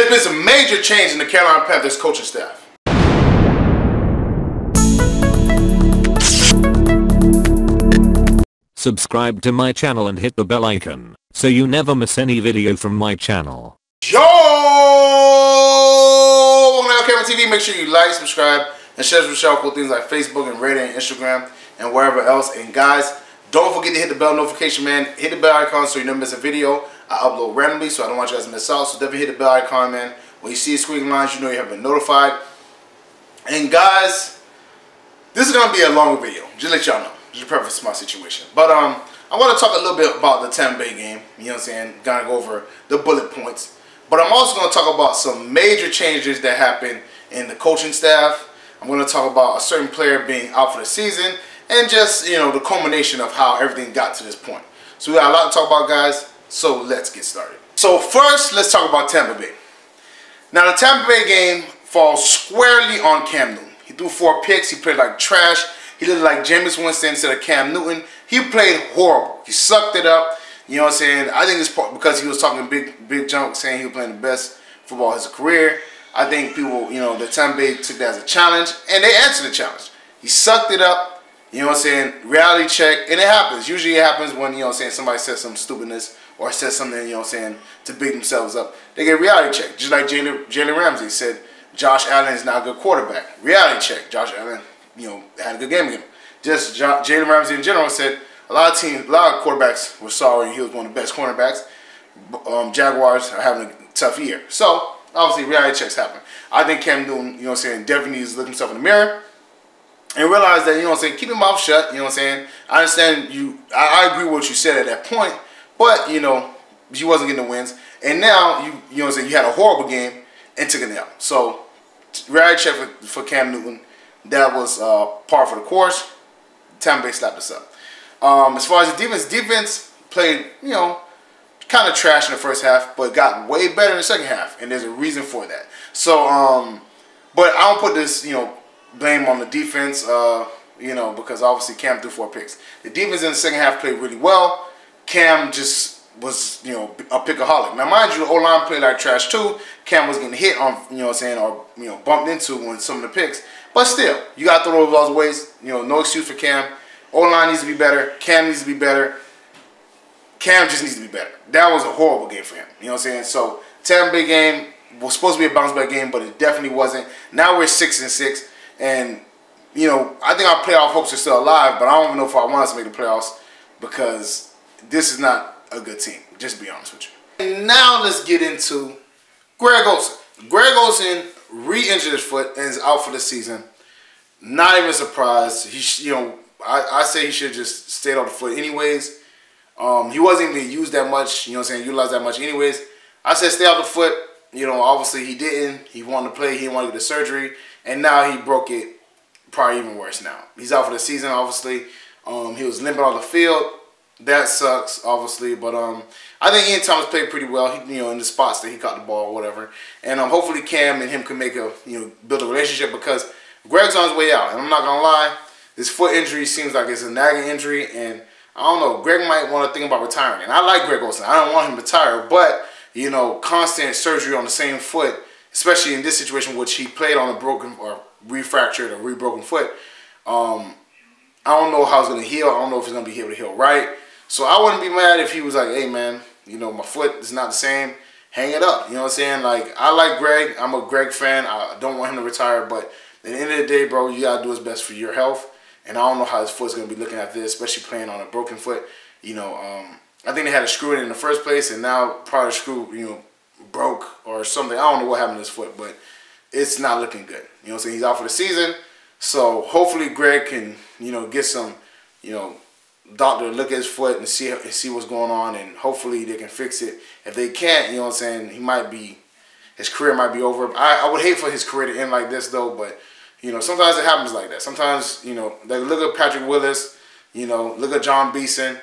There's been some major change in the Carolina Panthers coaching staff. Subscribe to my channel and hit the bell icon so you never miss any video from my channel. Yo! Welcome to LCameraTV. Make sure you like, subscribe, and share this with cool things like Facebook and Reddit and Instagram and wherever else. And guys, don't forget to hit the bell notification, man. Hit the bell icon so you never miss a video. I upload randomly, so I don't want you guys to miss out. So definitely hit the bell icon, man. When you see squiggly lines, you know you have been notified. And guys, this is gonna be a longer video. Just to let y'all know. Just to preface my situation. But I want to talk a little bit about the Tampa Bay game. You know what I'm saying? Gonna go over the bullet points. But I'm also going to talk about some major changes that happened in the coaching staff. I'm going to talk about a certain player being out for the season, and just, you know, the culmination of how everything got to this point. So we got a lot to talk about, guys. So let's get started. So first, let's talk about Tampa Bay. Now the Tampa Bay game falls squarely on Cam Newton. He threw 4 picks. He played like trash. He looked like Jameis Winston instead of Cam Newton. He played horrible. He sucked it up. You know what I'm saying? I think it's because he was talking big junk, saying he was playing the best football of his career. I think people, you know, the Tampa Bay took that as a challenge, and they answered the challenge. He sucked it up. You know what I'm saying? Reality check, and it happens. Usually it happens when, you know what I'm saying, somebody says some stupidness or says something, you know what I'm saying, to big themselves up. They get reality check. Just like Jalen Ramsey said, Josh Allen is not a good quarterback. Reality check. Josh Allen, you know, had a good game against him. Just Jalen Ramsey in general said, a lot of quarterbacks were sorry he was one of the best cornerbacks. Jaguars are having a tough year. So, obviously, reality checks happen. I think Cam Newton, you know what I'm saying, definitely needs to look himself in the mirror and realize that, you know what I'm saying, keep your mouth shut, you know what I'm saying. I understand you, I agree with what you said at that point, but, you know, you wasn't getting the wins. And now, you know what I'm saying, you had a horrible game and took an L. So, reality check for Cam Newton, that was par for the course. Tampa Bay slapped us up. As far as the defense played, you know, kind of trash in the first half, but got way better in the second half, and there's a reason for that. So, but I don't put this, you know, blame on the defense, you know, because obviously Cam threw 4 picks. The defense in the second half played really well. Cam just was, you know, a pickaholic. Now, mind you, the O-line played like trash too. Cam was getting hit on, you know what I'm saying, or, you know, bumped into when some of the picks. But still, you got to throw those ways. You know, no excuse for Cam. O-line needs to be better. Cam needs to be better. Cam just needs to be better. That was a horrible game for him. You know what I'm saying? So, Tampa Bay game was supposed to be a bounce-back game, but it definitely wasn't. Now we're 6-6, and, you know, I think our playoff hopes are still alive, but I don't even know if I want us to make the playoffs because this is not a good team, just to be honest with you. And now let's get into Greg Olsen. Greg Olsen re-injured his foot and is out for the season. Not even surprised. He, you know, I say he should have just stayed on the foot anyways. He wasn't even used that much, you know what I'm saying, utilized that much anyways. I said stay off the foot. You know, obviously he didn't. He wanted to play. He didn't want to get the surgery. And now he broke it, probably even worse now. He's out for the season, obviously. He was limping on the field. That sucks, obviously. But I think Ian Thomas played pretty well, you know, in the spots that he caught the ball or whatever. And hopefully Cam and him can make a, you know, build a relationship because Greg's on his way out. And I'm not going to lie, this foot injury seems like it's a nagging injury, and I don't know, Greg might want to think about retiring. And I like Greg Olsen. I don't want him to retire, but, you know, constant surgery on the same foot, especially in this situation, which he played on a broken or refractured or rebroken foot, I don't know how it's going to heal. I don't know if it's going to be able to heal right. So I wouldn't be mad if he was like, hey, man, you know, my foot is not the same. Hang it up. You know what I'm saying? Like, I like Greg. I'm a Greg fan. I don't want him to retire, but at the end of the day, bro, you got to do what's best for your health. And I don't know how his foot's going to be looking at this, especially playing on a broken foot. You know, I think they had to screw it in the first place, and now probably the screw, you know, broke or something. I don't know what happened to his foot, but it's not looking good. You know what I'm saying? He's out for the season. So hopefully Greg can, you know, get some, you know, doctor to look at his foot and see what's going on, and hopefully they can fix it. If they can't, you know what I'm saying, his career might be over. I would hate for his career to end like this, though, but, you know, sometimes it happens like that. Sometimes, you know, like look at Patrick Willis, you know, look at John Beeson.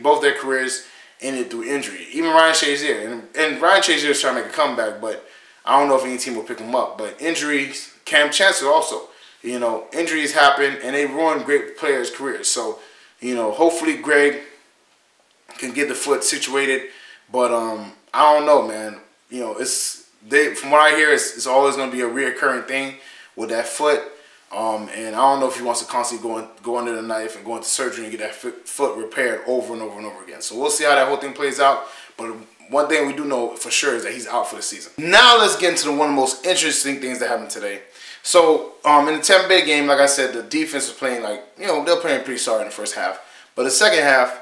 Both their careers ended through injury. Even Ryan Shazier. And Ryan Shazier is trying to make a comeback, but I don't know if any team will pick him up. But injuries, Cam Chancellor also. You know, injuries happen, and they ruin great players' careers. So, you know, hopefully Greg can get the foot situated. But I don't know, man. You know, it's from what I hear, it's always going to be a reoccurring thing with that foot. And I don't know if he wants to constantly go under the knife and go into surgery and get that foot repaired over and over and over again. So we'll see how that whole thing plays out. But one thing we do know for sure is that he's out for the season. Now let's get into one of the most interesting things that happened today. So in the Tampa Bay game, like I said, the defense was playing they're playing pretty sorry in the first half. But the second half,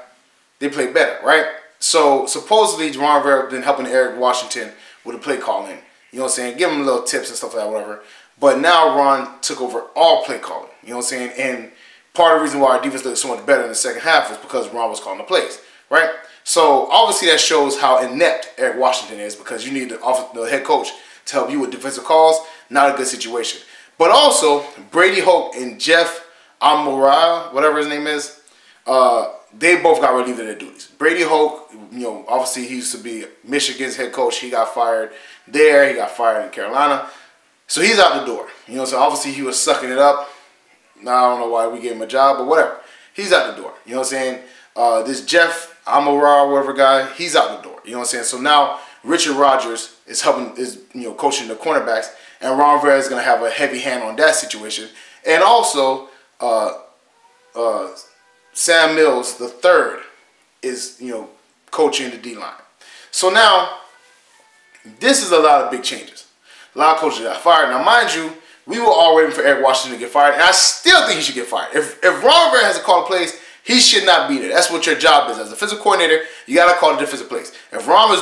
they played better, right? So supposedly Ron Rivera been helping Eric Washington with the play calling. You know what I'm saying? Give him little tips and stuff like that, whatever. But now Ron took over all play calling. You know what I'm saying? And part of the reason why our defense looked so much better in the second half was because Ron was calling the plays, right? So obviously that shows how inept Eric Washington is, because you need the head coach to help you with defensive calls. Not a good situation. But also Brady Hoke and Jeff Imamura, whatever his name is, they both got relieved of their duties. Brady Hoke, obviously he used to be Michigan's head coach. He got fired there. He got fired in Carolina. So he's out the door. So obviously he was sucking it up. Now I don't know why we gave him a job, but whatever. He's out the door. You know what I'm saying? This Jeff Imamura, whatever guy, he's out the door. You know what I'm saying? So now Richard Rodgers is coaching the cornerbacks, and Ron Rivera is going to have a heavy hand on that situation. And also, Sam Mills the third is coaching the D line. So now this is a lot of big changes. A lot of coaches got fired. Now, mind you, we were all waiting for Eric Washington to get fired, and I still think he should get fired. If Ron Rivera has to call the plays, he should not be there. That's what your job is. As a defensive coordinator, you got to call the defensive plays. If Ron was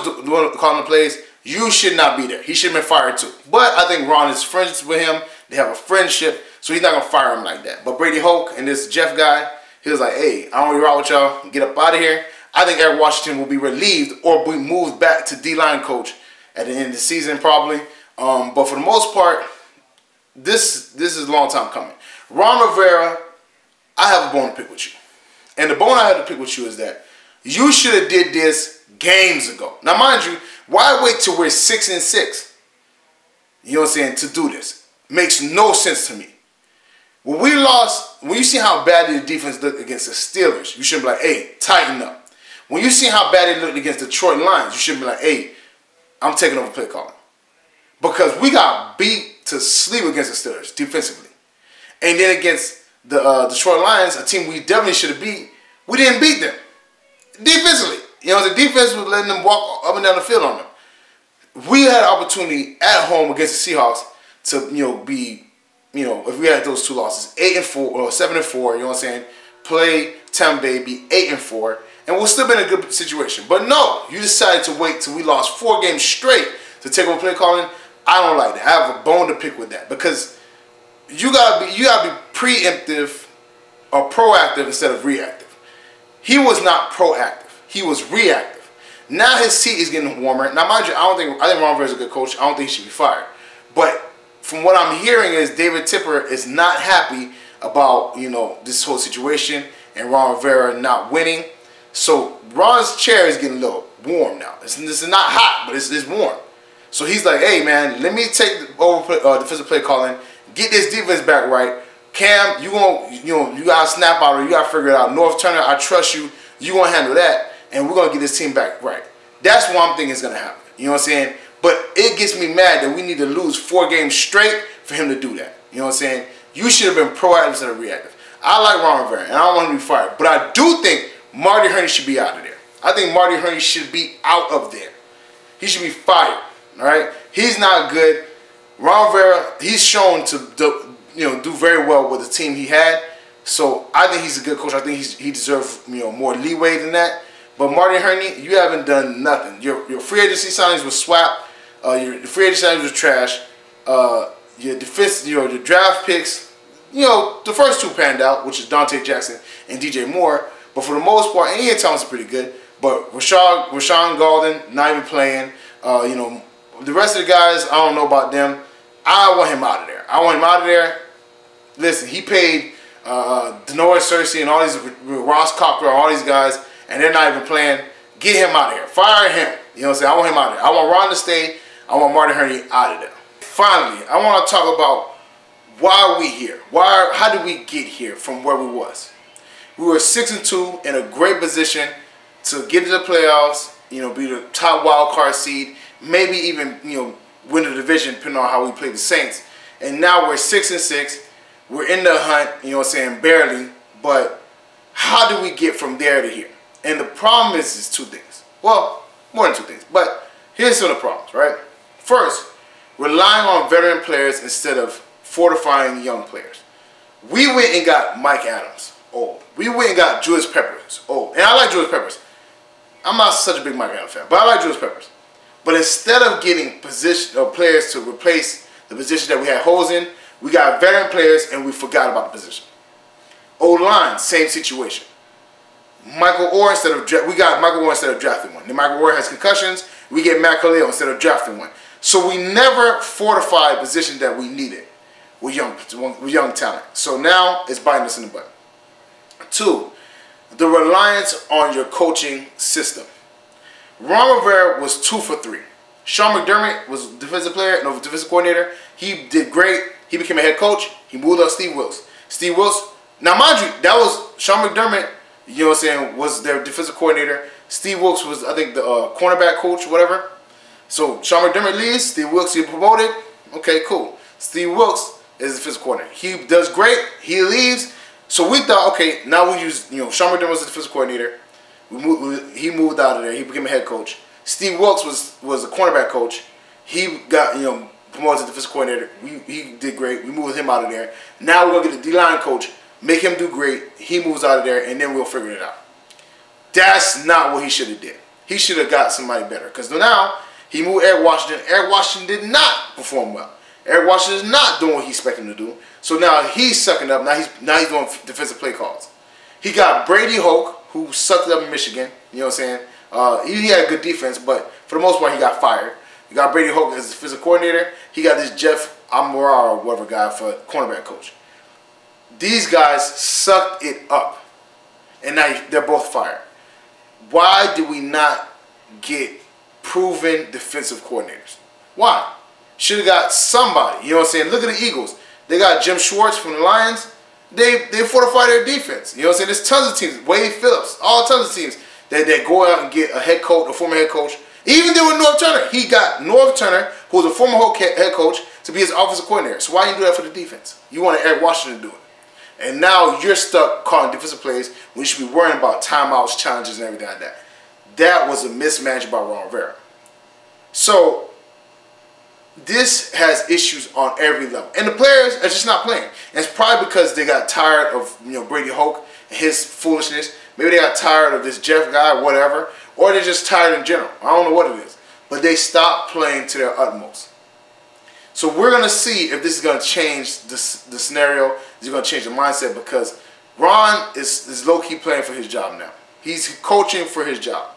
calling the plays, you should not be there. He should have been fired too. But I think Ron is friends with him. They have a friendship, so he's not going to fire him like that. But Brady Hoke and this Jeff guy, he was like, hey, I don't want to ride with y'all. Get up out of here. I think Eric Washington will be relieved or be moved back to D-line coach at the end of the season probably. But for the most part, this is a long time coming. Ron Rivera, I have a bone to pick with you. And the bone I have to pick with you is that you should have did this games ago. Now, mind you, why wait till we're 6-6? You know what I'm saying? To do this. Makes no sense to me. When we lost, when you see how badly the defense looked against the Steelers, you shouldn't be like, hey, tighten up. When you see how bad they looked against the Detroit Lions, you shouldn't be like, hey, I'm taking over play calling. Because we got beat to sleep against the Steelers defensively. And then against the Detroit Lions, a team we definitely should have beat, we didn't beat them. Defensively. The defense was letting them walk up and down the field on them. We had an opportunity at home against the Seahawks to, be, if we had those two losses, 8-4 or 7-4, you know what I'm saying? Play Tampa Bay, be 8-4, and we'll still be in a good situation. But no, you decided to wait till we lost 4 games straight to take over play calling. I don't like that. I have a bone to pick with that, because you gotta be preemptive or proactive instead of reactive. He was not proactive. He was reactive. Now his seat is getting warmer. Now, mind you, I think Ron Rivera is a good coach. I don't think he should be fired. But from what I'm hearing is David Tepper is not happy about this whole situation and Ron Rivera not winning. So Ron's chair is getting a little warm now. This is not hot, but it's warm. So he's like, hey man, let me take over defensive play calling, get this defense back right. Cam, you gotta snap out, or you gotta figure it out. North Turner, I trust you. You gonna handle that, and we're gonna get this team back right. That's what I'm thinking is gonna happen. You know what I'm saying? But it gets me mad that we need to lose 4 games straight for him to do that. You know what I'm saying? You should have been proactive instead of reactive. I like Ron Rivera, and I don't want him to be fired, but I do think Marty Hurney should be out of there. I think Marty Hurney should be out of there. He should be fired. All right, he's not good. Ron Rivera, he's shown to do very well with the team he had. So I think he's a good coach. I think he deserves more leeway than that. But Marty Hurney, you haven't done nothing. Your free agency signings was swap. Your free agency signings was trash. Your defense, your draft picks, the first 2 panned out, which is Dante Jackson and DJ Moore. But for the most part, and Ian Thomas is pretty good. But Rashawn Golden not even playing. The rest of the guys, I don't know about them. I want him out of there. I want him out of there. Listen, he paid Denoris Cersei and all these, Ross Cocker, all these guys, and they're not even playing. Get him out of here. Fire him. You know what I'm saying? I want him out of there. I want Ron to stay. I want Marty Hurney out of there. Finally, I want to talk about why are we here? How did we get here from where we was? We were 6-2 in a great position to get to the playoffs, be the top wild card seed, maybe even, win the division depending on how we play the Saints. And now we're 6-6. We're in the hunt, you know what I'm saying, barely. But how do we get from there to here? And the problem is two things. Well, more than two things. But here's some of the problems, right? First, relying on veteran players instead of fortifying young players. We went and got Mike Adams, old. We went and got Julius Peppers, old. And I like Julius Peppers. I'm not such a big Mike Adams fan, but I like Julius Peppers. But instead of getting players to replace the position that we had holes in, we got veteran players and we forgot about the position. O-line, same situation. Michael Orr we got Michael Orr instead of drafting one. Then Michael Orr has concussions. We get Matt Khalil instead of drafting one. So we never fortified a position that we needed with young talent. So now it's biting us in the butt. Two, the reliance on your coaching system. Ron Rivera was 2 for 3. Sean McDermott was defensive player, no, defensive coordinator. He did great. He became a head coach. He moved up Steve Wilks. Steve Wilks, now mind you, that was Sean McDermott, you know what I'm saying, was their defensive coordinator. Steve Wilks was, I think, the cornerback coach, whatever. So Sean McDermott leaves. Steve Wilks get promoted. Okay, cool. Steve Wilks is the defensive coordinator. He does great. He leaves. So we thought, okay, now we use, you know, Sean McDermott was the defensive coordinator. He moved out of there. He became a head coach. Steve Wilks was a cornerback coach. He got, you know, promoted to defensive coordinator. He did great. We moved him out of there. Now we're going to get a D-line coach, make him do great. He moves out of there, and then we'll figure it out. That's not what he should have did. He should have got somebody better. Because now he moved Eric Washington. Eric Washington did not perform well. Eric Washington is not doing what he expected him to do. So now he's sucking up. Now he's doing defensive play calls. He got Brady Hoke, who sucked up in Michigan. You know what I'm saying? He had a good defense, but for the most part, he got fired. You got Brady Hoke as the defensive coordinator. He got this Jeff Imamura or whatever guy for cornerback coach. These guys sucked it up, and now they're both fired. Why do we not get proven defensive coordinators? Why? Should have got somebody. You know what I'm saying? Look at the Eagles. They got Jim Schwartz from the Lions. They fortify their defense. You know what I'm saying? There's tons of teams. Wade Phillips. All tons of teams that go out and get a head coach, a former head coach. Even there with Norv Turner. He got Norv Turner, who was a former head coach, to be his offensive coordinator. So why didn't you do that for the defense? You wanted Eric Washington to do it. And now you're stuck calling defensive plays when you should be worrying about timeouts, challenges, and everything like that. That was a mismanagement by Ron Rivera. So this has issues on every level. And the players are just not playing. And it's probably because they got tired of, you know, Brady Hoke and his foolishness. Maybe they got tired of this Jeff guy, whatever. Or they're just tired in general. I don't know what it is. But they stopped playing to their utmost. So we're going to see if this is going to change the scenario. Is it going to change the mindset? Because Ron is low-key playing for his job now. He's coaching for his job.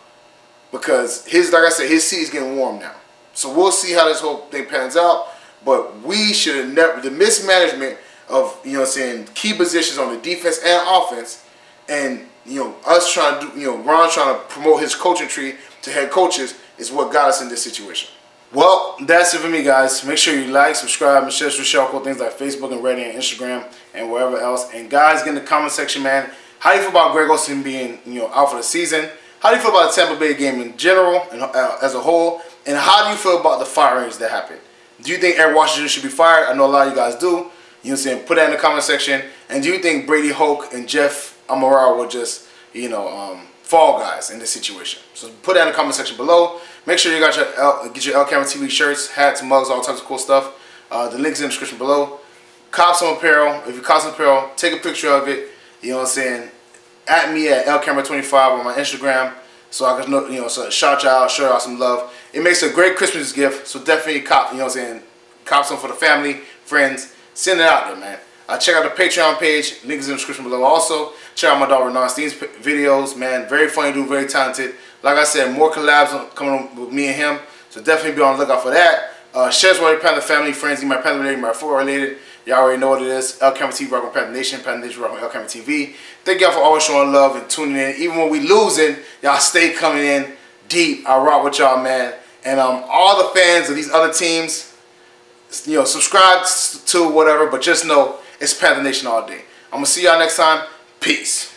Because like I said, his seat is getting warm now. So we'll see how this whole thing pans out. But we should have never, the mismanagement of, you know what I'm saying, key positions on the defense and offense, and, you know, us trying to do, you know, Ron trying to promote his coaching tree to head coaches is what got us in this situation. Well, that's it for me, guys. Make sure you like, subscribe, and share with cool things like Facebook and Reddit and Instagram and wherever else. And guys, get in the comment section, man. How do you feel about Greg Olsen being, you know, out for the season? How do you feel about the Tampa Bay game in general and as a whole? And how do you feel about the firings that happened? Do you think Eric Washington should be fired? I know a lot of you guys do. You know what I'm saying? Put that in the comment section. And do you think Brady Hoke and Jeff Imamura were just, you know, fall guys in this situation? So put that in the comment section below. Make sure you got get your LCameraTV shirts, hats, mugs, all types of cool stuff. The link's in the description below. Cop some apparel. If you cop some apparel, take a picture of it. You know what I'm saying? At me at LCamera25 on my Instagram. So I can, you know, so shout you out, show y'all some love. It makes a great Christmas gift. So definitely cop, you know what I'm saying? Cop some for the family, friends. Send it out there, man. Check out the Patreon page. Link is in the description below. Also, check out my dog Renan Steen's videos, man. Very funny dude, very talented. Like I said, more collabs coming on with me and him. So definitely be on the lookout for that. Shares with your Panther family, friends, my Panther related, my football related. Y'all already know what it is. LCameraTV, rock on Panther Nation rock on LCameraTV. Thank y'all for always showing love and tuning in. Even when we losing, y'all stay coming in deep. I rock with y'all, man. And all the fans of these other teams, you know, subscribe to whatever, but just know it's Panther Nation all day. I'm going to see y'all next time. Peace.